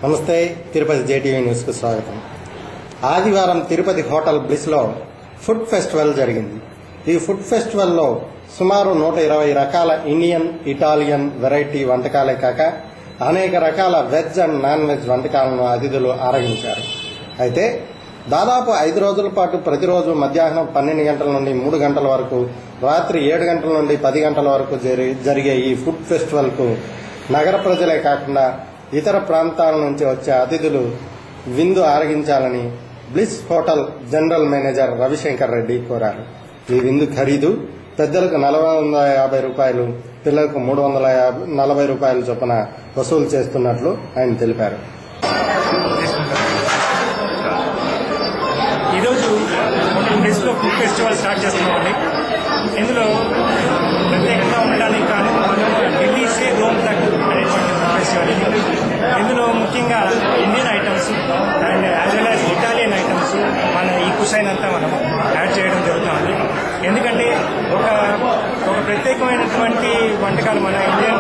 నమస్తే. తిరుపతి జేటీవీ న్యూస్కు స్వాగతం. ఆదివారం తిరుపతి హోటల్ బ్లిస్లో ఫుడ్ ఫెస్టివల్ జరిగింది. ఈ ఫుడ్ ఫెస్టివల్లో సుమారు 120 రకాల ఇండియన్, ఇటాలియన్ వెరైటీ వంటకాలే కాక అనేక రకాల వెజ్ అండ్ నాన్ వెజ్ వంటకాలను అతిథులు ఆరగించారు. అయితే దాదాపు 5 రోజుల పాటు ప్రతిరోజు మధ్యాహ్నం 12 గంటల నుండి 3 గంటల వరకు, రాత్రి 7 గంటల నుండి 10 గంటల వరకు జరిగే ఈ ఫుడ్ ఫెస్టివల్కు నగర ప్రజలే కాకుండా ఇతర ప్రాంతాల నుంచి వచ్చే అతిథులు విందు ఆరగించాలని Bliss hotel general manager Ravishankar Reddy కోరారు. ఈ విందు ఖరీదు పెద్దలకు 450 రూపాయలు, పిల్లలకు 340 రూపాయల చొప్పున వసూలు చేస్తున్నట్లు ఆయన తెలిపారు. ఈరోజు బ్లిస్లో ఫుడ్ ఫెస్టివల్ స్టార్ట్ చేస్తున్నామండి. ఇందులో ప్రత్యేకంగా ఉండడానికి కారణం మనం ఢిల్లీ సే రోమ్ తక్ అనేటువంటి ఫుడ్ ఫెస్టివల్. ఇందులో ముఖ్యంగా Indian items and as well as Italian items మన ఈ కుసైన్ అంతా మనం యాడ్ చేయడం జరుగుతుంది. ఎందుకంటే ఒక ప్రత్యేకమైనటువంటి వంటకాలు మన ఇండియన్